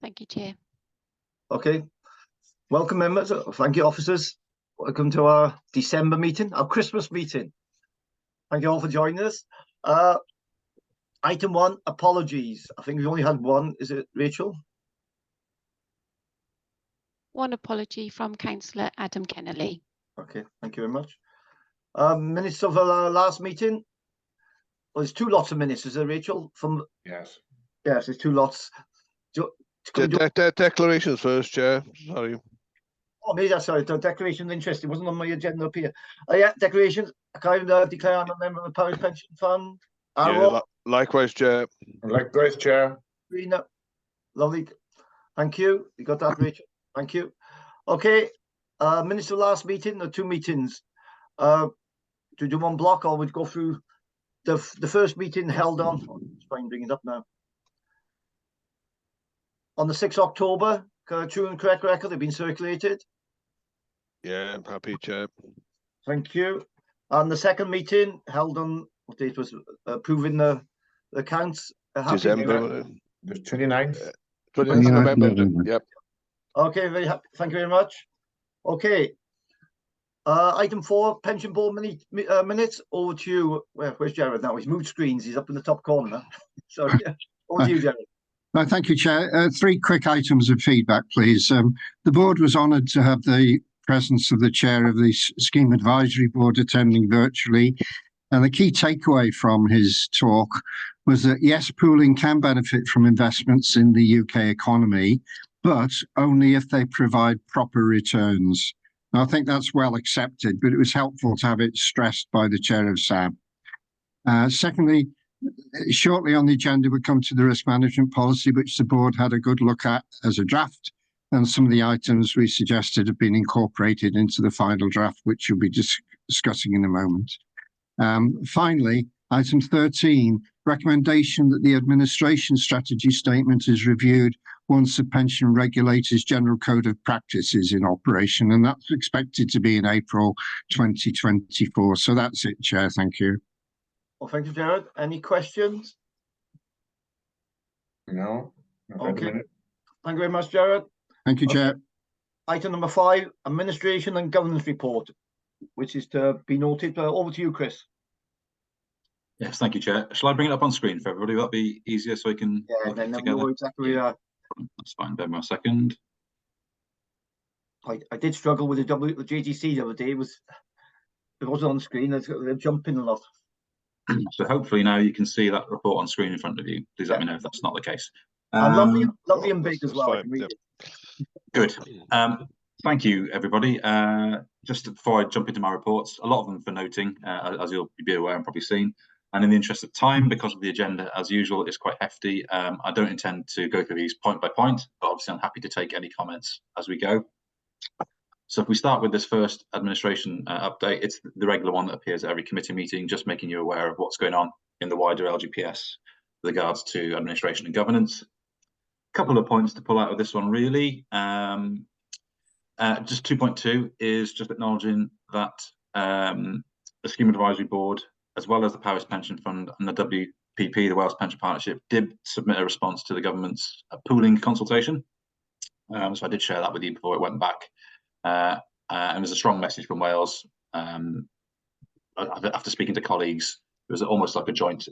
Thank you, Chair. Okay. Welcome, members. Thank you, officers. Welcome to our December meeting, our Christmas meeting. Thank you all for joining us. Item 1, apologies. I think we only had one. Is it, Rachel? One apology from Councillor Adam Kennelly. Okay, thank you very much. Minutes of our last meeting. Well, there's 2 lots of minutes, is there, Rachel? Yes. Yes, there's 2 lots. Declarations first, Chair. Sorry. Oh, maybe that's sorry. The declaration's interesting. Wasn't on my agenda up here. Yeah, declarations. I can declare I'm a member of the Parish Pension Fund. Yeah, likewise, Chair. Likewise, Chair. Rena, lovely. Thank you. You got that, Rachel? Thank you. Okay. Minutes of last meeting, or 2 meetings. To do one block, or we'd go through the first meeting held on. Let's try and bring it up now. On the 6th of October, true and correct record, they've been circulated. Yeah, I'm happy, Chair. Thank you. And the second meeting held on what date was approving the accounts? December. The 29th. 29th of November. Yep. Okay, very happy. Thank you very much. Okay. Item 4, pension board minutes. Over to you. Where's Jared now? He's moved screens. He's up in the top corner. Sorry. Over to you, Jared. Thank you, Chair. 3 quick items of feedback, please. The board was honoured to have the presence of the chair of the Scheme Advisory Board attending virtually. And the key takeaway from his talk was that, yes, pooling can benefit from investments in the UK economy, but only if they provide proper returns. Now, I think that's well accepted, but it was helpful to have it stressed by the chair of SAB. Secondly, shortly on the agenda, we come to the risk management policy, which the board had a good look at as a draft. And some of the items we suggested have been incorporated into the final draft, which you'll be discussing in a moment. Finally, item 13, recommendation that the administration strategy statement is reviewed once the pension regulator's general code of practice is in operation, and that's expected to be in April 2024. So that's it, Chair. Thank you. Well, thank you, Jared. Any questions? No. Okay. Thank you very much, Jared. Thank you, Chair. Item number 5, administration and governance report, which is to be noted. Over to you, Chris. Yes, thank you, Chair. Shall I bring it up on screen for everybody? Will that be easier so we can look at it together? Know exactly. That's fine. Bear with me a second. I did struggle with the JGC the other day. It wasn't on screen. They're jumping a lot. So hopefully now you can see that report on screen in front of you. Please let me know if that's not the case. And lovely and big as well. I can read it. Good. Thank you, everybody. Just before I jump into my reports, a lot of them for noting, as you'll be aware and probably seen. And in the interest of time, because of the agenda, as usual, is quite hefty. I don't intend to go through these point by point, but obviously I'm happy to take any comments as we go. So if we start with this first administration update, it's the regular one that appears at every committee meeting, just making you aware of what's going on in the wider LGPS with regards to administration and governance. A couple of points to pull out of this one, really. Just 2.2 is just acknowledging that the Scheme Advisory Board, as well as the Parish Pension Fund and the WPP, the Wales Pension Partnership, did submit a response to the government's pooling consultation. So I did share that with you before it went back. And there's a strong message from Wales. After speaking to colleagues, it was almost like a joint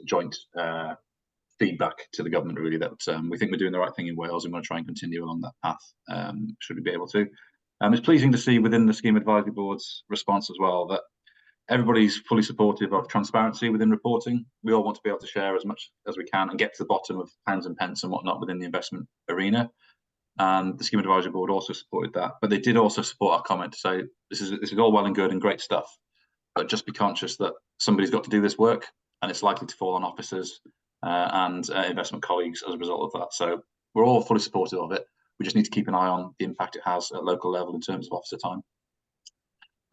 feedback to the government, really, that we think we're doing the right thing in Wales and want to try and continue along that path, should we be able to. It's pleasing to see within the Scheme Advisory Board's response as well that everybody's fully supportive of transparency within reporting. We all want to be able to share as much as we can and get to the bottom of pounds and pence and whatnot within the investment arena. And the Scheme Advisory Board also supported that, but they did also support our comment to say this is all well and good and great stuff, but just be conscious that somebody's got to do this work, and it's likely to fall on officers and investment colleagues as a result of that. So we're all fully supportive of it. We just need to keep an eye on the impact it has at local level in terms of officer time.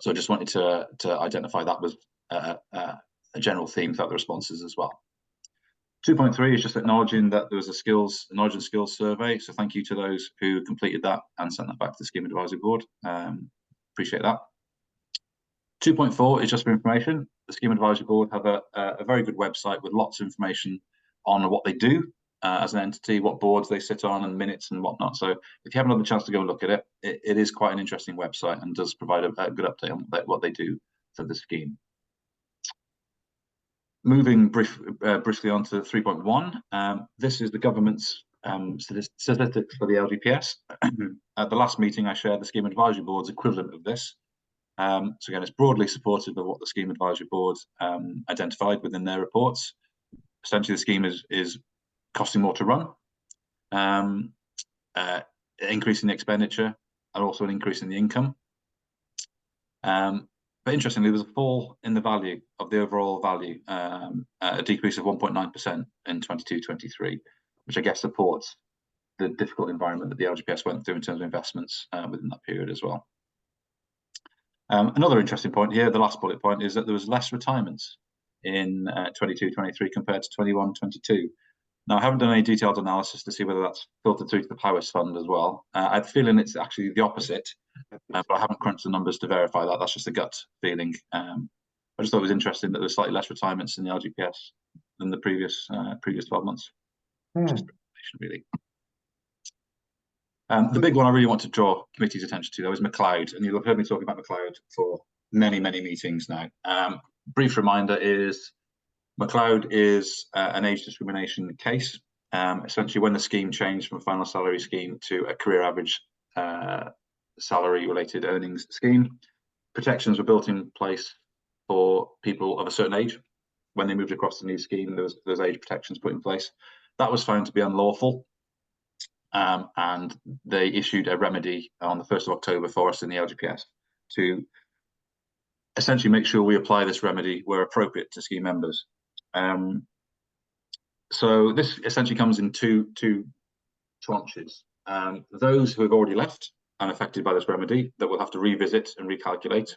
So I just wanted to identify that was a general theme throughout the responses as well. 2.3 is just acknowledging that there was a knowledge and skills survey. So thank you to those who completed that and sent that back to the Scheme Advisory Board. Appreciate that. 2.4 is just for information. The Scheme Advisory Board have a very good website with lots of information on what they do as an entity, what boards they sit on, and minutes and whatnot. So if you haven't had the chance to go and look at it, it is quite an interesting website and does provide a good update on what they do for the scheme. Moving briefly on to 3.1, this is the government's statistics for the LGPS. At the last meeting, I shared the Scheme Advisory Board's equivalent of this. So again, it's broadly supportive of what the Scheme Advisory Board identified within their reports. Essentially, the scheme is costing more to run, increasing the expenditure, and also an increase in the income. But interestingly, there was a fall in the value of the overall value, a decrease of 1.9% in 22-23, which I guess supports the difficult environment that the LGPS went through in terms of investments within that period as well. Another interesting point here, the last bullet point, is that there was less retirements in 22-23 compared to 21-22. Now, I haven't done any detailed analysis to see whether that's filtered through to the Powers Fund as well. I have a feeling it's actually the opposite, but I haven't crunched the numbers to verify that. That's just a gut feeling. I just thought it was interesting that there was slightly less retirements in the LGPS than the previous 12 months. Just really. The big one I really want to draw committee's attention to, though, is McLeod, and you'll have heard me talking about McLeod for many meetings now. Brief reminder is McLeod is an age discrimination case. Essentially, when the scheme changed from a final salary scheme to a career average salary related earnings scheme, protections were built in place for people of a certain age. When they moved across the new scheme, there was age protections put in place. That was found to be unlawful, and they issued a remedy on the 1st of October for us in the LGPS to essentially make sure we apply this remedy where appropriate to scheme members. So this essentially comes in two tranches. Those who have already left and affected by this remedy that will have to revisit and recalculate.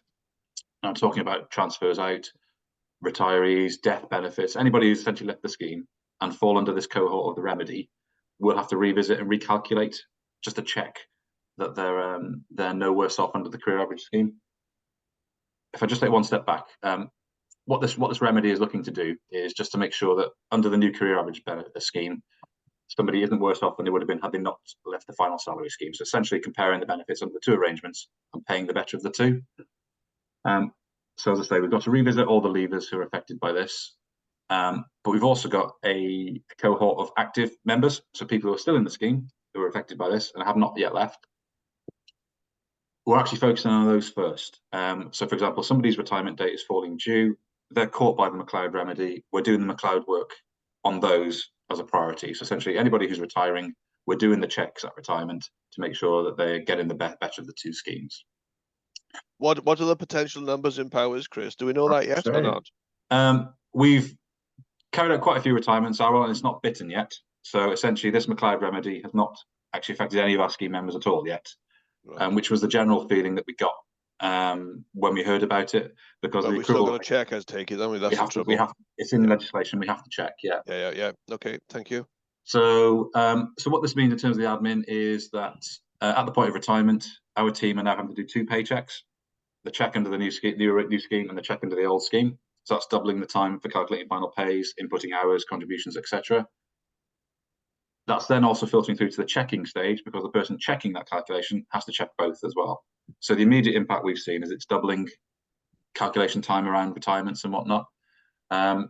I'm talking about transfers out, retirees, death benefits, anybody who's essentially left the scheme and fall under this cohort of the remedy will have to revisit and recalculate just to check that they're no worse off under the career average scheme. If I just take one step back, what this remedy is looking to do is just to make sure that under the new career average benefit scheme, somebody isn't worse off than they would have been had they not left the final salary scheme. So essentially comparing the benefits under the two arrangements and paying the better of the two. So as I say, we've got to revisit all the leavers who are affected by this. But we've also got a cohort of active members, so people who are still in the scheme who are affected by this and have not yet left. We're actually focusing on those first. So for example, somebody's retirement date is falling due. They're caught by the McLeod remedy. We're doing the McLeod work on those as a priority. So essentially anybody who's retiring, we're doing the checks at retirement to make sure that they're getting the better of the two schemes. What are the potential numbers in Powers, Chris? Do we know that yet or not? We've carried out quite a few retirements, Aaron, and it's not bitten yet. So essentially this McLeod remedy has not actually affected any of our scheme members at all yet, right. Which was the general feeling that we got when we heard about it, because we're still going to check as take it, haven't we? That's the trouble. It's in legislation. We have to check. Yeah. Okay, thank you. So, so what this means in terms of the admin is that at the point of retirement, our team are now having to do two paychecks: the check under the new scheme and the check under the old scheme. So that's doubling the time for calculating final pays, inputting hours, contributions, etc. That's then also filtering through to the checking stage, because the person checking that calculation has to check both as well. So the immediate impact we've seen is it's doubling calculation time around retirements and whatnot.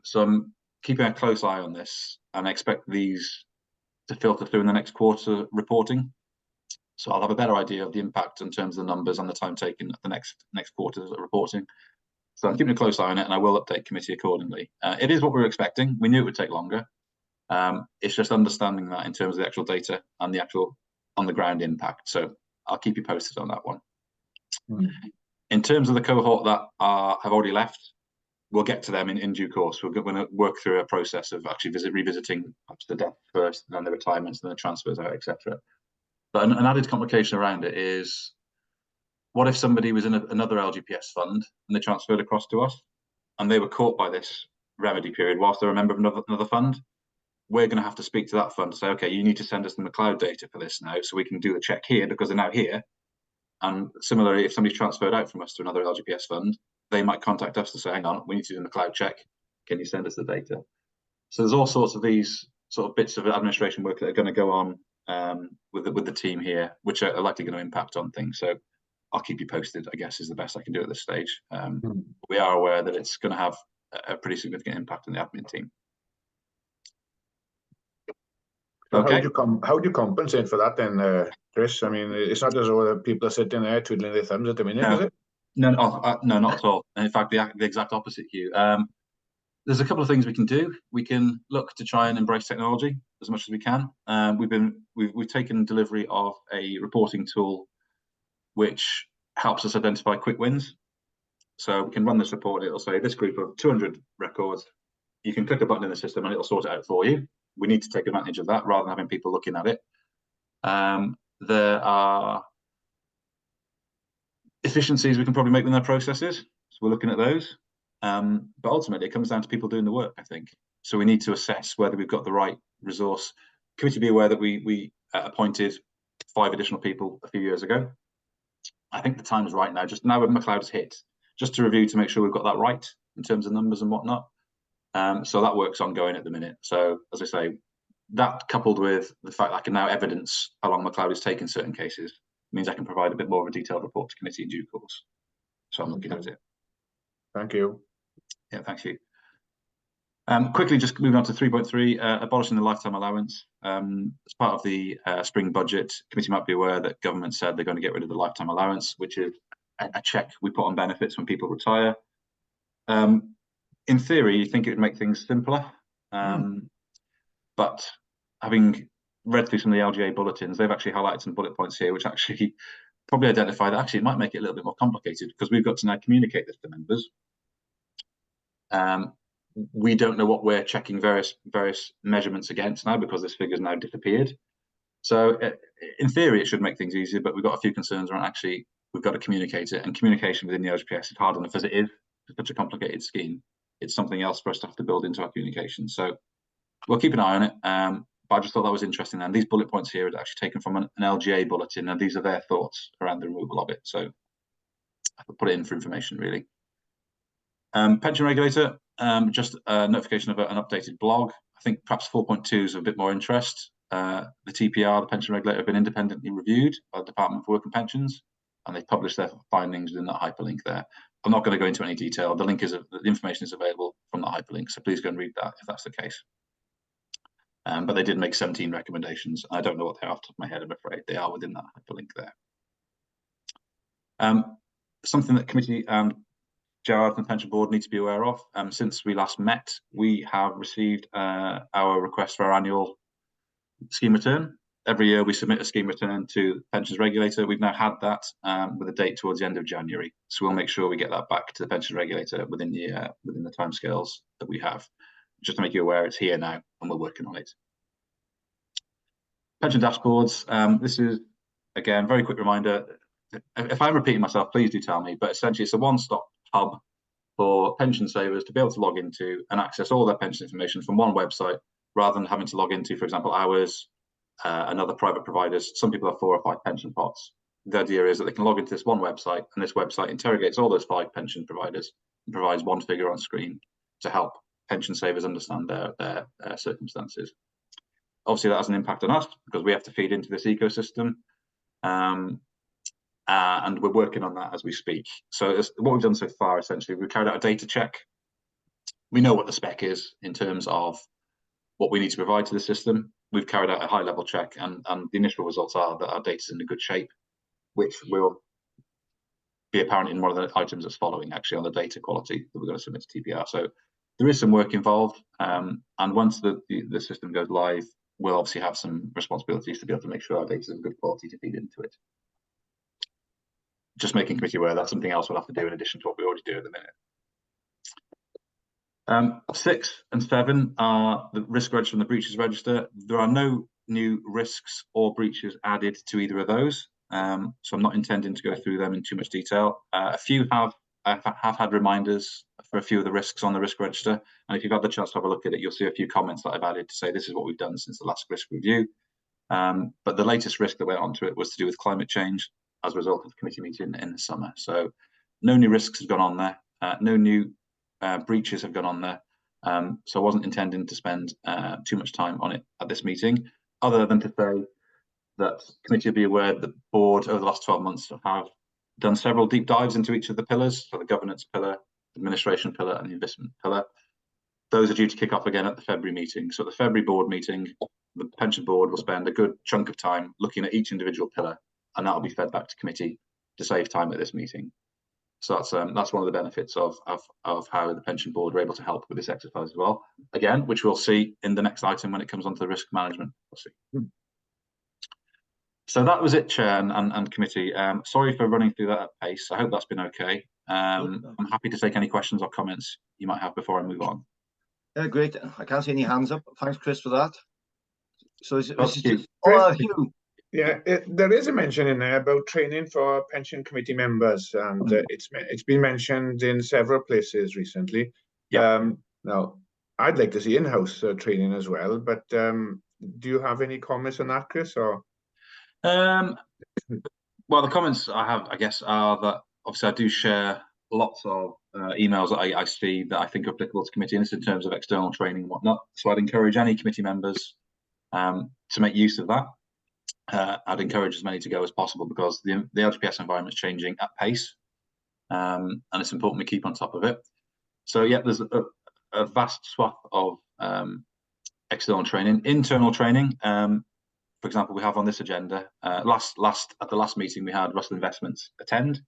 So I'm keeping a close eye on this, and I expect these to filter through in the next quarter reporting. So I'll have a better idea of the impact in terms of the numbers and the time taken at the next quarter's reporting. So I'm keeping a close eye on it, and I will update committee accordingly. It is what we were expecting. We knew it would take longer. It's just understanding that in terms of the actual data and the actual on the ground impact. So I'll keep you posted on that one. In terms of the cohort that have already left, we'll get to them in due course. We're going to work through a process of actually revisiting perhaps the death first, and then the retirements, and the transfers out, etc. But an added complication around it is, what if somebody was in another LGPS fund and they transferred across to us, and they were caught by this remedy period whilst they're a member of another fund? We're going to have to speak to that fund to say, okay, you need to send us the McLeod data for this now, so we can do the check here because they're now here. And similarly, if somebody's transferred out from us to another LGPS fund, they might contact us to say, hang on, we need to do the McLeod check. Can you send us the data? So there's all sorts of these sort of bits of administration work that are going to go on with the team here, which are likely going to impact on things. So I'll keep you posted, I guess, is the best I can do at this stage. We are aware that it's going to have a pretty significant impact on the admin team. So Okay. how do you compensate for that then, Chris? I mean, it's not as though people are sitting there twiddling their thumbs at the minute, is it? No, no, not at all. And in fact, the exact opposite, Hugh. There's a couple of things we can do. We can look to try and embrace technology as much as we can. We've taken delivery of a reporting tool which helps us identify quick wins. So we can run this report. It'll say this group of 200 records. You can click a button in the system and it'll sort it out for you. We need to take advantage of that rather than having people looking at it. There are efficiencies we can probably make with our processes. So we're looking at those. But ultimately, it comes down to people doing the work, I think. So we need to assess whether we've got the right resource. Committee be aware that we appointed 5 additional people a few years ago. I think the time is right now, just now when McLeod has hit, just to review to make sure we've got that right in terms of numbers and whatnot. So that work's ongoing at the minute. So as I say, that coupled with the fact that I can now evidence how long McLeod is taking certain cases means I can provide a bit more of a detailed report to committee in due course. So I'm looking at it. Thank you. Yeah, thank you. Quickly, just moving on to 3.3, abolishing the lifetime allowance. As part of the spring budget, committee might be aware that government said they're going to get rid of the lifetime allowance, which is a check we put on benefits when people retire. In theory, you think it would make things simpler, but having read through some of the LGA bulletins, they've actually highlighted some bullet points here, which actually probably identify that actually it might make it a little bit more complicated because we've got to now communicate this to members. We don't know what we're checking various measurements against now because this figure's now disappeared. So in theory, it should make things easier, but we've got a few concerns around actually we've got to communicate it, and communication within the OHPS is hard enough as it is. It's such a complicated scheme. It's something else for us to have to build into our communication. So we'll keep an eye on it. But I just thought that was interesting. And these bullet points here are actually taken from an LGA bulletin, and these are their thoughts around the removal of it. So I could put it in for information, really. Pension regulator, just a notification of an updated blog. I think perhaps 4.2 is of a bit more interest. The TPR, the pension regulator, have been independently reviewed by the Department for Work and Pensions, and they've published their findings within that hyperlink there. I'm not going to go into any detail. The information is available from the hyperlink, so please go and read that if that's the case. But they did make 17 recommendations. I don't know what they are off the top of my head, I'm afraid. They are within that hyperlink there. Something that committee and Gerard and the Pension Board need to be aware of. Since we last met, we have received our request for our annual scheme return. Every year we submit a scheme return to the pensions regulator. We've now had that with a date towards the end of January. So we'll make sure we get that back to the pension regulator within the timescales that we have. Just to make you aware, it's here now and we're working on it. Pension dashboards. This is, again, very quick reminder. If I'm repeating myself, please do tell me. But essentially, it's a one-stop hub for pension savers to be able to log into and access all their pension information from one website, rather than having to log into, for example, ours and other private providers. Some people have 4 or 5 pension pots. The idea is that they can log into this one website, and this website interrogates all those 5 pension providers and provides one figure on screen to help pension savers understand their circumstances. Obviously, that has an impact on us because we have to feed into this ecosystem. And we're working on that as we speak. So what we've done so far, essentially, we've carried out a data check. We know what the spec is in terms of what we need to provide to the system. We've carried out a high-level check, and the initial results are that our data is in a good shape, which will be apparent in one of the items that's following, actually, on the data quality that we're going to submit to TPR. So there is some work involved, and once the system goes live, we'll obviously have some responsibilities to be able to make sure our data is of good quality to feed into it. Just making committee aware that's something else we'll have to do in addition to what we already do at the minute. 6 and 7 are the risk register and the breaches register. There are no new risks or breaches added to either of those, so I'm not intending to go through them in too much detail. A few have had reminders for a few of the risks on the risk register, and if you've had the chance to have a look at it, you'll see a few comments that I've added to say this is what we've done since the last risk review. But the latest risk that went onto it was to do with climate change as a result of the committee meeting in the summer. So no new risks have gone on there, no new breaches have gone on there. So I wasn't intending to spend too much time on it at this meeting, other than to say that committee will be aware that the board over the last 12 months have done several deep dives into each of the pillars, so the governance pillar, administration pillar, and the investment pillar. Those are due to kick off again at the February meeting. So at the February board meeting, the pension board will spend a good chunk of time looking at each individual pillar, and that will be fed back to committee to save time at this meeting. So that's one of the benefits of how the pension board are able to help with this exercise as well. Again, which we'll see in the next item when it comes onto the risk management. We'll see. So that was it, Chair and committee. Sorry for running through that at pace. I hope that's been okay. I'm happy to take any questions or comments you might have before I move on. Yeah, great. I can't see any hands up. Thanks, Chris, for that. So Hugh. Yeah, there is a mention in there about training for pension committee members, and it's been mentioned in several places recently. Yeah. Now, I'd like to see in-house training as well, but do you have any comments on that, Chris? Or well, the comments I have, I guess, are that obviously I do share lots of emails that I see that I think are applicable to committee, and it's in terms of external training and whatnot. So I'd encourage any committee members to make use of that. I'd encourage as many to go as possible, because the LGPS environment is changing at pace, and it's important we keep on top of it. So yeah, there's a vast swath of external training, internal training. For example, we have on this agenda, at the last meeting we had Russell Investments attend.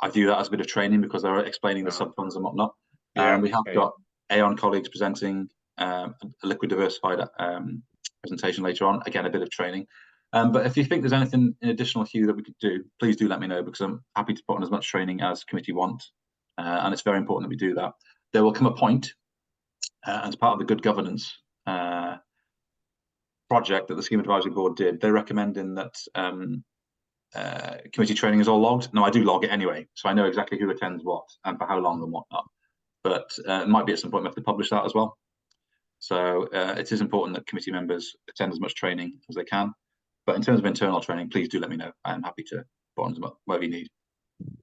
I view that as a bit of training because they're explaining the sub-funds and whatnot. We have got Aon colleagues presenting a liquid diversified presentation later on. Again, a bit of training. But if you think there's anything in additional, Hugh, that we could do, please do let me know, because I'm happy to put on as much training as committee want. And it's very important that we do that. There will come a point, as part of the good governance project that the Scheme Advisory Board did, they're recommending that committee training is all logged. No, I do log it anyway, so I know exactly who attends what and for how long and whatnot. But it might be at some point we have to publish that as well. So it is important that committee members attend as much training as they can. But in terms of internal training, please do let me know. I'm happy to put on whatever you need.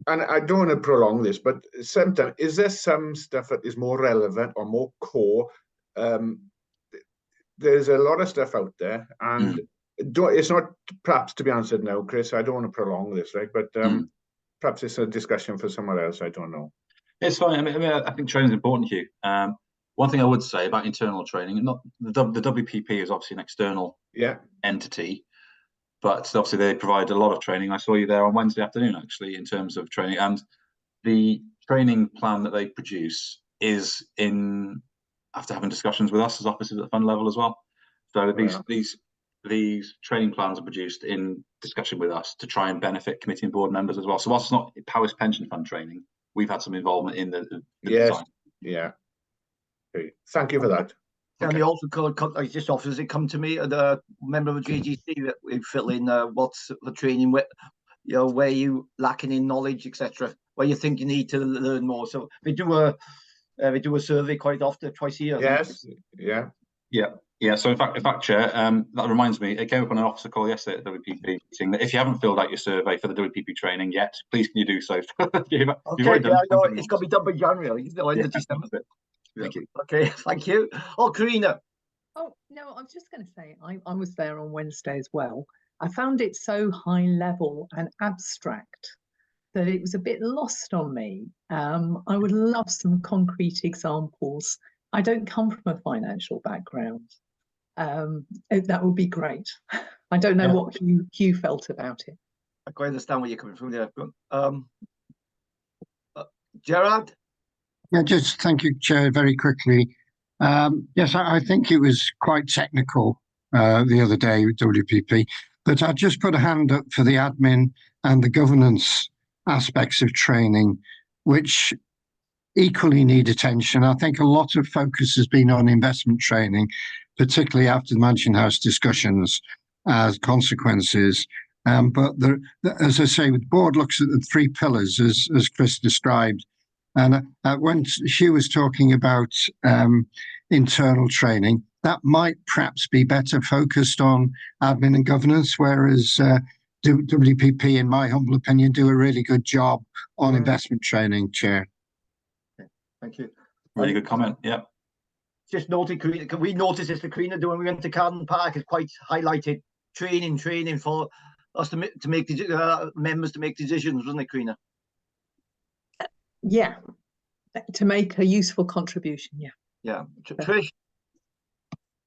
And I don't want to prolong this, but sometimes, is there some stuff that is more relevant or more core? There's a lot of stuff out there, and it's not perhaps to be answered now, Chris. I don't want to prolong this, right? But perhaps it's a discussion for somewhere else. I don't know. It's fine. I mean, I think training is important, Hugh. One thing I would say about internal training, not the WPP is obviously an external entity, but obviously they provide a lot of training. I saw you there on Wednesday afternoon, actually, in terms of training, and the training plan that they produce is after having discussions with us as officers at the fund level as well. So these training plans are produced in discussion with us to try and benefit committee and board members as well. So whilst it's not Powys Pension Fund training, we've had some involvement in the design. Yeah. Okay. Thank you for that. And we also call just officers that come to me, the member of the JGC, that we fill in what's the training, where you lacking in knowledge, etc., where you think you need to learn more. So we do a survey quite often, twice a year. Yes. Yeah. So in fact, Chair, that reminds me, it came up on an officer call yesterday at the WPP meeting that if you haven't filled out your survey for the WPP training yet, please can you do so? Okay, it's got to be done by January. It's the end of December. Thank you. Okay, thank you. Oh, Karina. Oh, no, I was just going to say, I was there on Wednesday as well. I found it so high level and abstract that it was a bit lost on me. I would love some concrete examples. I don't come from a financial background. That would be great. I don't know what Hugh felt about it. I quite understand where you're coming from there. Gerard? Yeah, just thank you, Chair, very quickly. Yes, I think it was quite technical the other day with WPP, but I just put a hand up for the admin and the governance aspects of training, which equally need attention. I think a lot of focus has been on investment training, particularly after the Mansion House discussions as consequences. But as I say, the board looks at the three pillars as Chris described. And when Hugh was talking about internal training, that might perhaps be better focused on admin and governance, whereas WPP, in my humble opinion, do a really good job on investment training, Chair. Thank you. Really good comment. Yeah. just noted, Karina, can we notice this, Karina, when we went to Carden Park, it's quite highlighted training for us to make members to make decisions, wasn't it, Karina? Yeah, to make a useful contribution. Yeah. Yeah. Trish?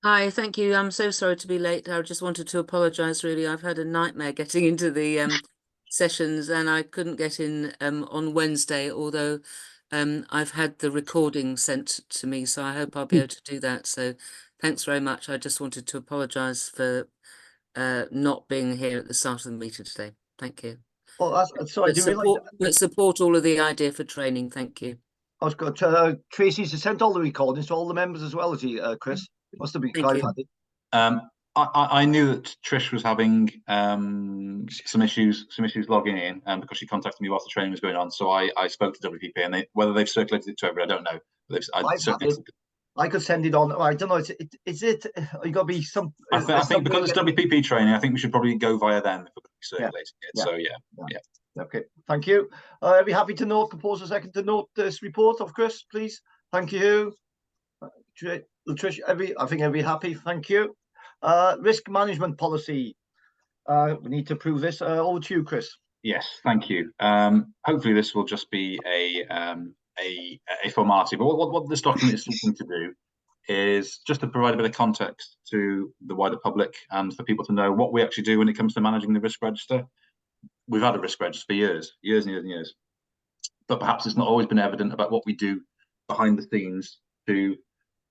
Hi, thank you. I'm so sorry to be late. I just wanted to apologise, really. I've had a nightmare getting into the sessions, and I couldn't get in on Wednesday, although I've had the recording sent to me, so I hope I'll be able to do that. So thanks very much. I just wanted to apologise for not being here at the start of the meeting today. Thank you. Oh, that's sorry. But support all of the idea for training. Thank you. I was got Tracy's sent all the recordings to all the members as well as he, Chris. Must have been quite handy. I knew that Trish was having some issues logging in, because she contacted me whilst the training was going on. So I spoke to WPP, and whether they've circulated it to everybody, I don't know. But I could send it on. I don't know. Is it? You got to be some. I think because it's WPP training, I think we should probably go via them if we're circulating it. Yeah. So yeah. Okay, thank you. I'd be happy to note, compose a second to note this report of Chris, please. Thank you. Trish, I think everybody happy. Thank you. Risk management policy. We need to approve this. Over to you, Chris. Yes, thank you. Hopefully this will just be a formality, but what this document is seeking to do is just to provide a bit of context to the wider public and for people to know what we actually do when it comes to managing the risk register. We've had a risk register for years and years, but perhaps it's not always been evident about what we do behind the scenes to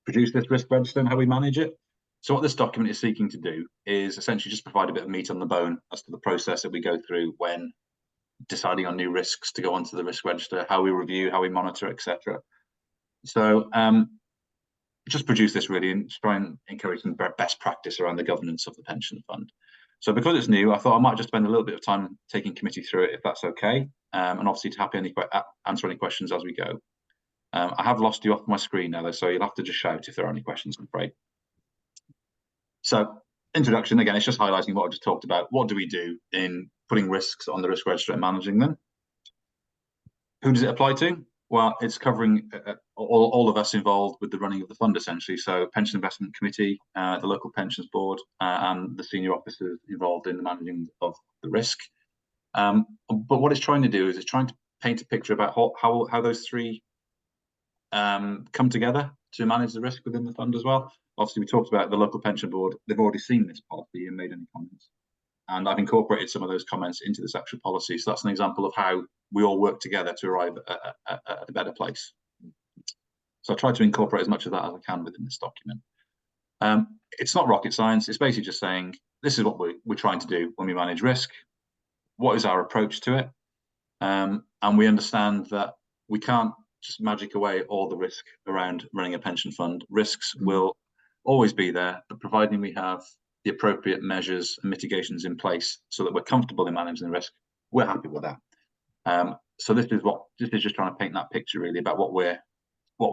produce this risk register and how we manage it. So what this document is seeking to do is essentially just provide a bit of meat on the bone as to the process that we go through when deciding on new risks to go onto the risk register, how we review, how we monitor, etc. So just produce this really and try and encourage some best practice around the governance of the pension fund. So because it's new, I thought I might just spend a little bit of time taking committee through it, if that's okay, and obviously to answer any questions as we go. I have lost you off my screen now, though, so you'll have to just shout if there are any questions, I'm afraid. So introduction, again, it's just highlighting what I just talked about. What do we do in putting risks on the risk register and managing them? Who does it apply to? Well, it's covering all of us involved with the running of the fund, essentially. So Pension Investment Committee, the local pensions board, and the senior officers involved in the managing of the risk. But what it's trying to do is it's trying to paint a picture about how those three come together to manage the risk within the fund as well. Obviously, we talked about the local pension board. They've already seen this policy and made any comments. And I've incorporated some of those comments into this actual policy. So that's an example of how we all work together to arrive at a better place. So I try to incorporate as much of that as I can within this document. It's not rocket science. It's basically just saying, this is what we're trying to do when we manage risk. What is our approach to it? And we understand that we can't just magic away all the risk around running a pension fund. Risks will always be there, but providing we have the appropriate measures and mitigations in place so that we're comfortable in managing the risk, we're happy with that. So this is just trying to paint that picture really about what we're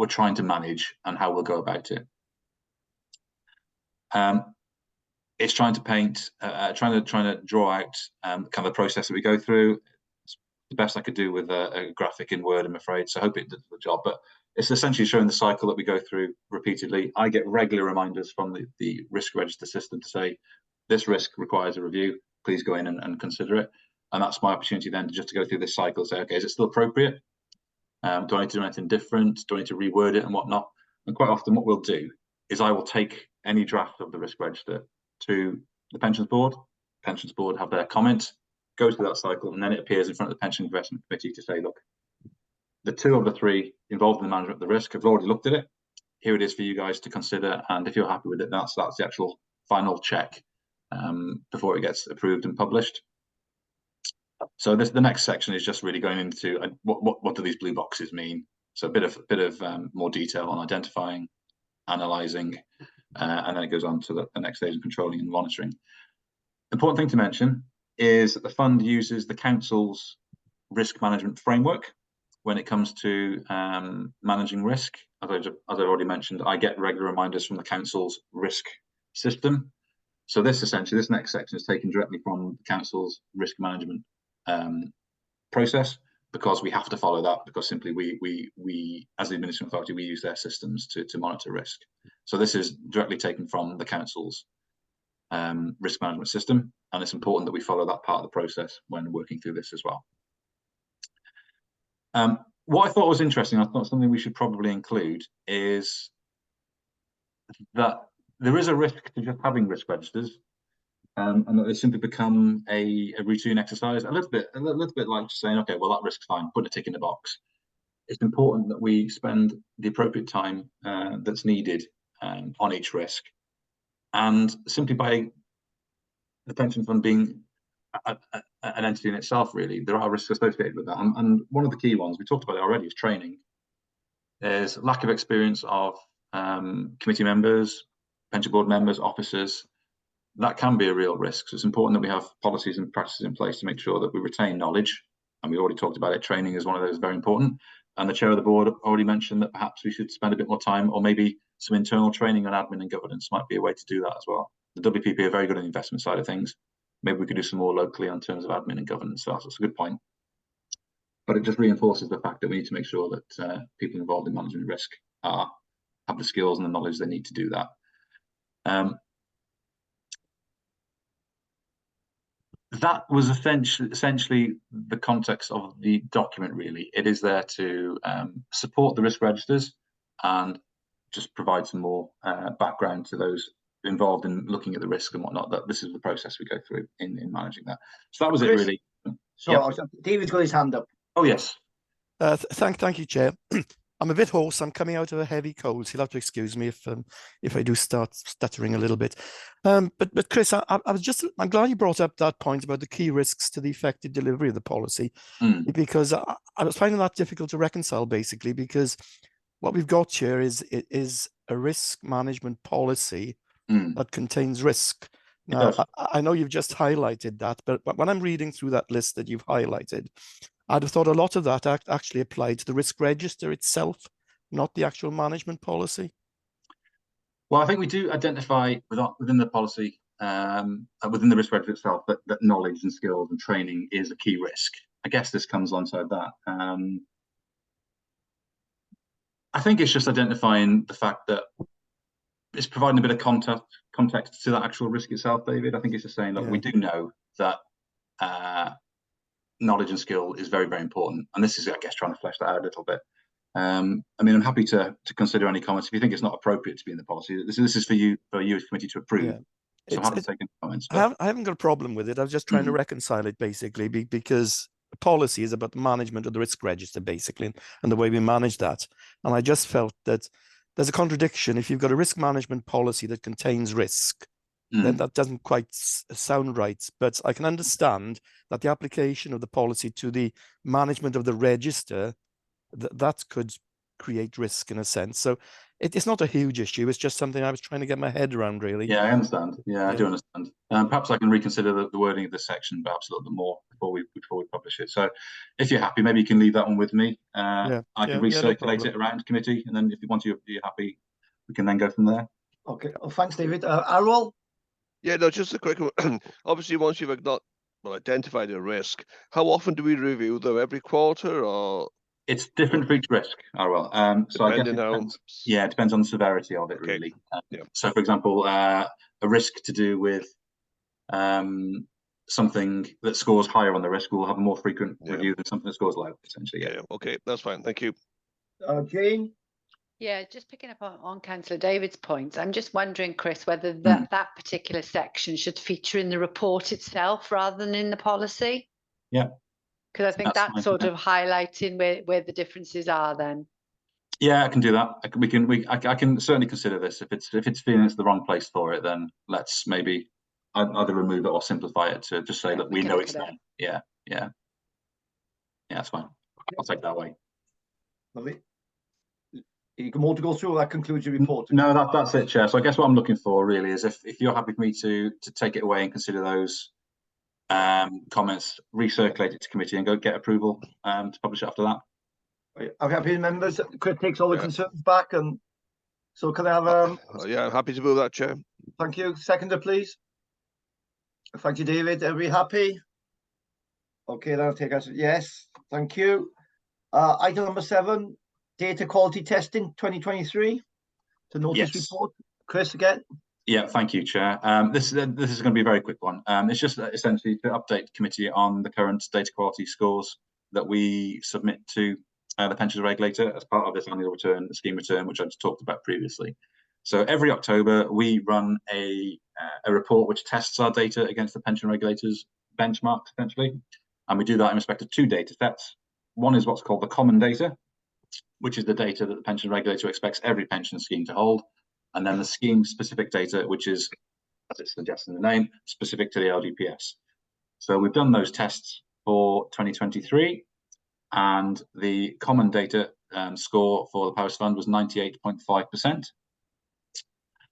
trying to manage and how we'll go about it. It's trying to paint, trying to draw out kind of the process that we go through. It's the best I could do with a graphic in Word, I'm afraid. So I hope it does the job. But it's essentially showing the cycle that we go through repeatedly. I get regular reminders from the risk register system to say, this risk requires a review. Please go in and consider it. And that's my opportunity then to just to go through this cycle and say, okay, is it still appropriate? Do I need to do anything different? Do I need to reword it and whatnot? And quite often what we'll do is I will take any draft of the risk register to the pensions board. Pensions board have their comment, goes through that cycle, and then it appears in front of the Pension Investment Committee to say, look, the two of the three involved in the management of the risk have already looked at it. Here it is for you guys to consider, and if you're happy with it, that's the actual final check before it gets approved and published. So the next section is just really going into what do these blue boxes mean? So a bit of more detail on identifying, analysing, and then it goes on to the next stage of controlling and monitoring. The important thing to mention is that the fund uses the council's risk management framework when it comes to managing risk. As I've already mentioned, I get regular reminders from the council's risk system. So this next section is taken directly from the council's risk management process. because we have to follow that, because simply we as the administrative authority, we use their systems to monitor risk. So this is directly taken from the council's risk management system, and it's important that we follow that part of the process when working through this as well. What I thought was interesting, I thought something we should probably include, is that there is a risk to just having risk registers, and that they simply become a routine exercise, a little bit like just saying, okay, well, that risk's fine, put a tick in the box. It's important that we spend the appropriate time that's needed on each risk. And simply by the pension fund being an entity in itself, really, there are risks associated with that. And one of the key ones, we talked about it already, is training. There's lack of experience of committee members, pension board members, officers. That can be a real risk. So it's important that we have policies and practices in place to make sure that we retain knowledge. And we already talked about it. Training is one of those very important. And the chair of the board already mentioned that perhaps we should spend a bit more time, or maybe some internal training on admin and governance might be a way to do that as well. The WPP are very good on the investment side of things. Maybe we could do some more locally in terms of admin and governance. So that's a good point. But it just reinforces the fact that we need to make sure that people involved in managing risk have the skills and the knowledge they need to do that. That was essentially the context of the document, really. It is there to support the risk registers and just provide some more background to those involved in looking at the risk and whatnot, that this is the process we go through in managing that. So that was Chris, it, really. So yeah. David's got his hand up. Oh, yes. Thank you, Chair. I'm a bit hoarse. I'm coming out of a heavy cold, so you'll have to excuse me if I do start stuttering a little bit. But Chris, I'm glad you brought up that point about the key risks to the effective delivery of the policy, because I was finding that difficult to reconcile, basically, because what we've got here is a risk management policy that contains risk. Now, I know you've just highlighted that, but when I'm reading through that list that you've highlighted, I'd have thought a lot of that actually applied to the risk register itself, not the actual management policy. Well, I think we do identify within the policy, within the risk register itself, that knowledge and skills and training is a key risk. I guess this comes alongside that. I think it's just identifying the fact that it's providing a bit of context to that actual risk itself, David. I think it's just saying that we do know that knowledge and skill is very, very important. And this is, I guess, trying to flesh that out a little bit. I mean, I'm happy to consider any comments. If you think it's not appropriate to be in the policy, this is for you as committee to approve. Yeah. So I'm happy to take any comments. I haven't got a problem with it. I was just trying to reconcile it, basically, because policy is about the management of the risk register, basically, and the way we manage that. And I just felt that there's a contradiction. If you've got a risk management policy that contains risk, then that doesn't quite sound right. But I can understand that the application of the policy to the management of the register, that could create risk in a sense. So it's not a huge issue. It's just something I was trying to get my head around, really. Yeah, I understand. Yeah, I do understand. Perhaps I can reconsider the wording of this section, perhaps a little bit more before we publish it. So if you're happy, maybe you can leave that one with me. I can recirculate it around committee, and then once you're happy, we can then go from there. Okay. Well, thanks, David. Arwol? Yeah, no, just a quick one. Obviously, once you've identified a risk, how often do we review them? Every quarter, or? It's different for each risk, Arwol. So I guess it depends, it depends on the severity of it, really. So, for example, a risk to do with something that scores higher on the risk will have a more frequent review than something that scores low, essentially. Yeah. Okay, that's fine. Thank you. Jane? Yeah, just picking up on Councillor David's points, I'm just wondering, Chris, whether that particular section should feature in the report itself rather than in the policy. Yeah. Because I think that's sort of highlighting where the differences are then. Yeah, I can do that. I can certainly consider this. If it's feeling it's the wrong place for it, then let's maybe either remove it or simplify it to just say that we know it's there. Yeah, that's fine. I'll take that away. Lovely. You got more to go through, or that concludes your report? No, that's it, Chair. So I guess what I'm looking for really is if you're happy for me to take it away and consider those comments, recirculate it to committee and go get approval to publish it after that. I'm happy, members. Chris takes all the concerns back, and so can I have yeah, I'm happy to move that, Chair. Thank you. Seconder, please. Thank you, David. Are we happy? Okay, that'll take us. Yes, thank you. Item number 7, data quality testing 2023. The notice Yes. report. Chris again. Yeah, thank you, Chair. This is going to be a very quick one. It's just essentially to update the committee on the current data quality scores that we submit to the pensions regulator as part of this annual return, the scheme return, which I just talked about previously. So every October, we run a report which tests our data against the pension regulator's benchmarks, essentially. And we do that in respect of 2 data sets. One is what's called the common data, which is the data that the pension regulator expects every pension scheme to hold. And then the scheme specific data, which is, as it suggests in the name, specific to the LGPS. So we've done those tests for 2023, and the common data score for the Powis Fund was 98.5%.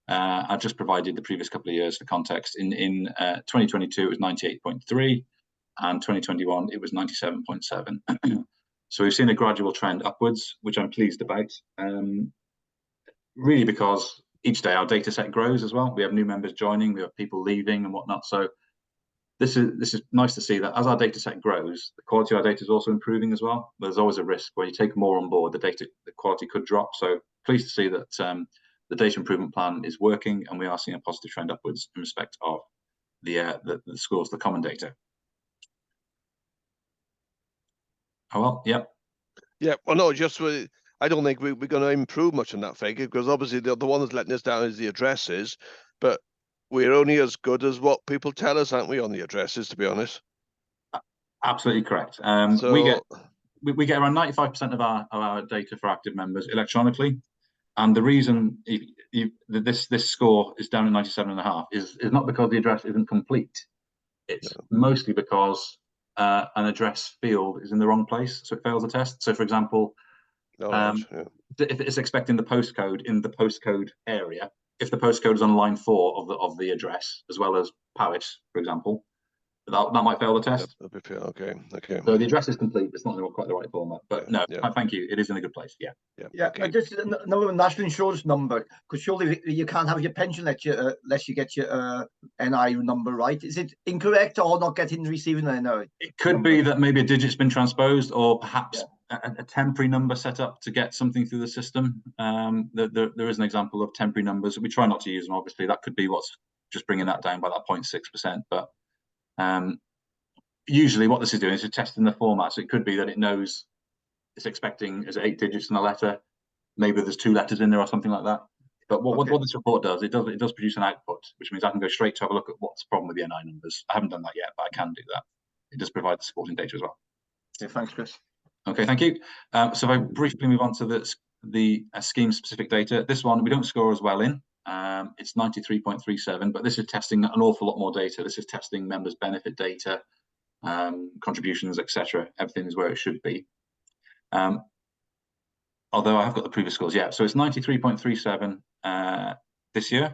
I've just provided the previous couple of years for context. In 2022, it was 98.3, and 2021, it was 97.7. So we've seen a gradual trend upwards, which I'm pleased about, really because each day our data set grows as well. We have new members joining, we have people leaving and whatnot. So this is nice to see that as our data set grows, the quality of our data is also improving as well. There's always a risk when you take more on board, the quality could drop. So pleased to see that the data improvement plan is working, and we are seeing a positive trend upwards in respect of the scores, the common data. Oh, well, yeah. Yeah, well, no, just I don't think we're going to improve much on that figure, because obviously the one that's letting us down is the addresses, but we're only as good as what people tell us, aren't we, on the addresses, to be honest? Absolutely correct. So We get around 95% of our data for active members electronically, and the reason this score is down at 97.5 is not because the address isn't complete. It's mostly because an address field is in the wrong place, so it fails the test. So, for example, if it's expecting the postcode in the postcode area, if the postcode is on line 4 of the address, as well as Powis, for example, that might fail the test. Okay. So the address is complete. It's not in quite the right format, but no, thank you. It is in a good place. Yeah. Okay. Just another national insurance number, because surely you can't have your pension unless you get your NI number right. Is it incorrect or not receiving an NI? It could be that maybe a digit's been transposed, or perhaps a temporary number set up to get something through the system. There is an example of temporary numbers. We try not to use them, obviously. That could be what's just bringing that down by that 0.6%. But usually what this is doing is testing the format. So it could be that it knows it's expecting is 8 digits in a letter. Maybe there's 2 letters in there or something like that. But what this report does, it does produce an output, which means I can go straight to have a look at what's the problem with the NI numbers. I haven't done that yet, but I can do that. It does provide the supporting data as well. Okay, thanks, Chris. Okay, thank you. So if I briefly move on to the scheme specific data, this one we don't score as well in. It's 93.37, but this is testing an awful lot more data. This is testing members' benefit data, contributions, etc. Everything is where it should be. Although I have got the previous scores, so it's 93.37 this year,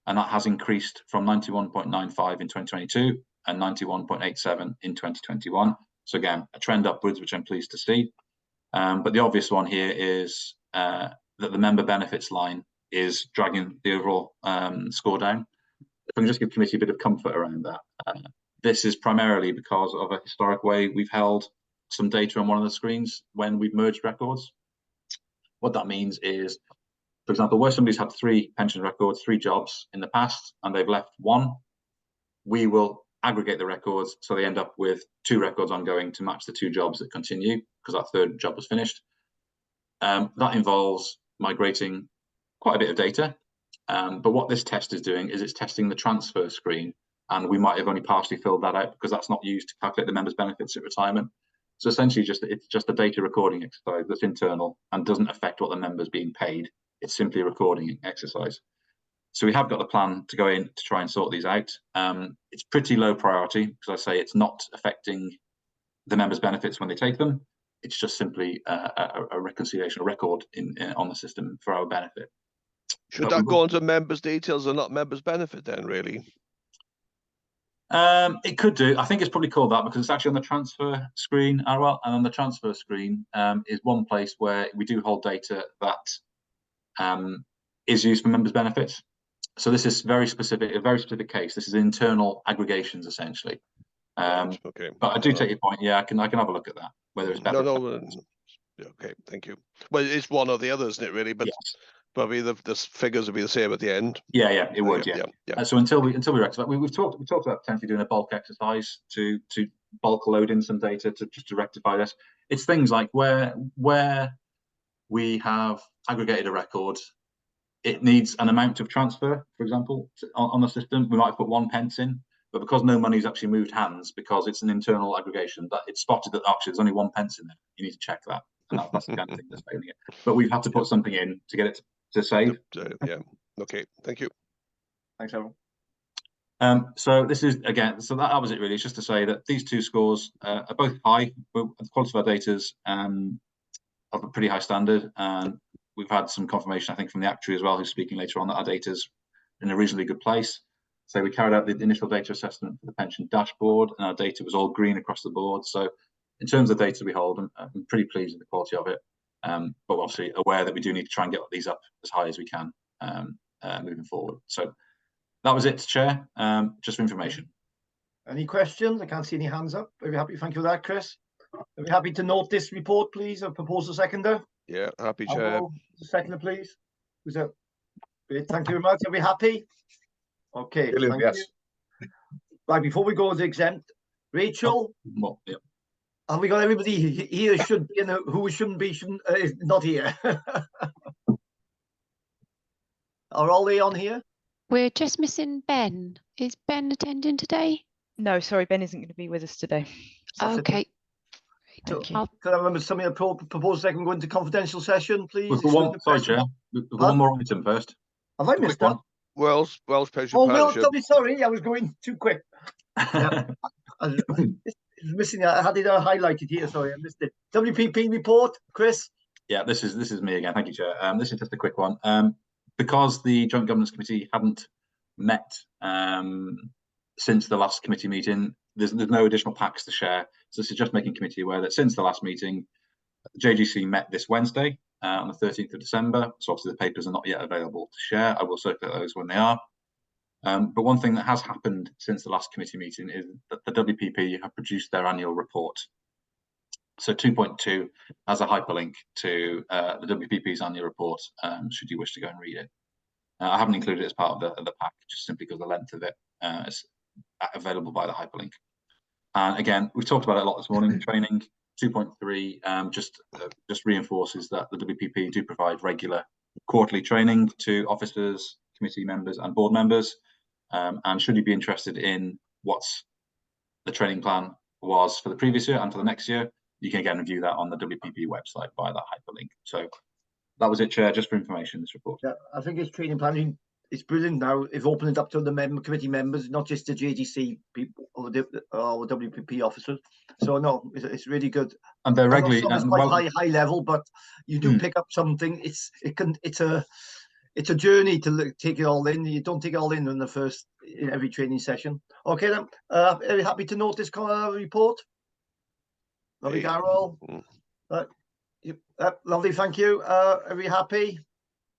and that has increased from 91.95 in 2022 and 91.87 in 2021. So again, a trend upwards, which I'm pleased to see. But the obvious one here is that the member benefits line is dragging the overall score down. If I can just give committee a bit of comfort around that. This is primarily because of a historic way we've held some data on one of the screens when we've merged records. What that means is, for example, where somebody's had 3 pension records, 3 jobs in the past, and they've left 1, we will aggregate the records so they end up with 2 records ongoing to match the 2 jobs that continue, because that 3rd job was finished. That involves migrating quite a bit of data, but what this test is doing is it's testing the transfer screen, and we might have only partially filled that out because that's not used to calculate the members' benefits at retirement. So essentially, it's just a data recording exercise that's internal and doesn't affect what the member's being paid. It's simply a recording exercise. So we have got the plan to go in to try and sort these out. It's pretty low priority because I say it's not affecting the members' benefits when they take them. It's just simply a reconciliation, a record on the system for our benefit. Should that go into members' details and not members' benefit then, really? It could do. I think it's probably called that because it's actually on the transfer screen, and on the transfer screen is one place where we do hold data that is used for members' benefits. So this is a very specific case. This is internal aggregations, essentially. Okay. But I do take your point. Yeah, I can have a look at that. Whether it's better. Okay, thank you. Well, it's one or the other, isn't it? Really, but yes. probably the figures will be the same at the end. Yeah, it would. Yeah. So until we rectify, we've talked about potentially doing a bulk exercise to bulk load in some data to rectify this. It's things like where we have aggregated a record, it needs an amount of transfer, for example, on the system. We might put 1 pence in, but because no money's actually moved hands, because it's an internal aggregation, that it's spotted that actually there's only 1 pence in there. You need to check that, and that's the kind of thing that's failing it. But we've had to put something in to get it to save. Yeah. Okay. Thank you. Thanks, everyone. So this is again. So that was it really. It's just to say that these two scores are both high. The quality of our data's of a pretty high standard, and we've had some confirmation, I think, from the actuary as well, who's speaking later on, that our data's in a reasonably good place. So we carried out the initial data assessment for the pension dashboard, and our data was all green across the board. So in terms of data we hold, I'm pretty pleased with the quality of it. But obviously aware that we do need to try and get these up as high as we can moving forward. So that was it, Chair. Just for information. Any questions? I can't see any hands up. Very happy. Thank you for that, Chris. Are we happy to note this report, please? I'll propose a seconder. Yeah, happy, Chair. Seconder, please. Who's that? Great, thank you very much. Are we happy? Okay. Brilliant, yes. You. Right, before we go to exempt, Rachel, Yeah. have we got everybody here should be and who shouldn't be is not here? Are all they on here? We're just missing Ben. Is Ben attending today? No, sorry, Ben isn't going to be with us today. Okay. Thank you. Can I remember something propose second go into confidential session, please? Sorry, Chair. One more item first. Have I missed that? Welsh Pension Oh, Partnership. well, sorry, I was going too quick. Yeah. I was missing. I had it highlighted here. Sorry, I missed it. WPP report, Chris. Yeah, this is me again. Thank you, Chair. This is just a quick one. Because the Joint Governance Committee hadn't met since the last committee meeting, there's no additional packs to share. So this is just making committee aware that since the last meeting, JGC met this Wednesday on the 13th of December. So obviously the papers are not yet available to share. I will circulate those when they are. But one thing that has happened since the last committee meeting is that the WPP have produced their annual report. So 2.2 has a hyperlink to the WPP's annual report, should you wish to go and read it. I haven't included it as part of the pack, just simply because the length of it is available by the hyperlink. And again, we've talked about it a lot this morning. Training 2.3 just reinforces that the WPP do provide regular quarterly training to officers, committee members, and board members. And should you be interested in what's the training plan was for the previous year and for the next year, you can again view that on the WPP website via that hyperlink. So that was it, Chair, just for information, this report. Yeah, I think it's training planning. It's brilliant now. They've opened it up to the committee members, not just the JGC people or the WPP officers. So no, it's really good. And they're regularly quite high level, but you do pick up something. It's a journey to take it all in. You don't take it all in every training session. Okay then. Are you happy to note this report? Lovely, Carol. Lovely, thank you. Are we happy?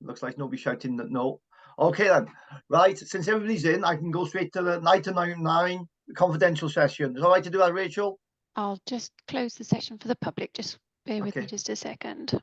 Looks like nobody shouting that no. Okay then. Right, since everybody's in, I can go straight to the item 9 confidential session. Is it all right to do that, Rachel? I'll just close the session for the public. Just bear with me just a second.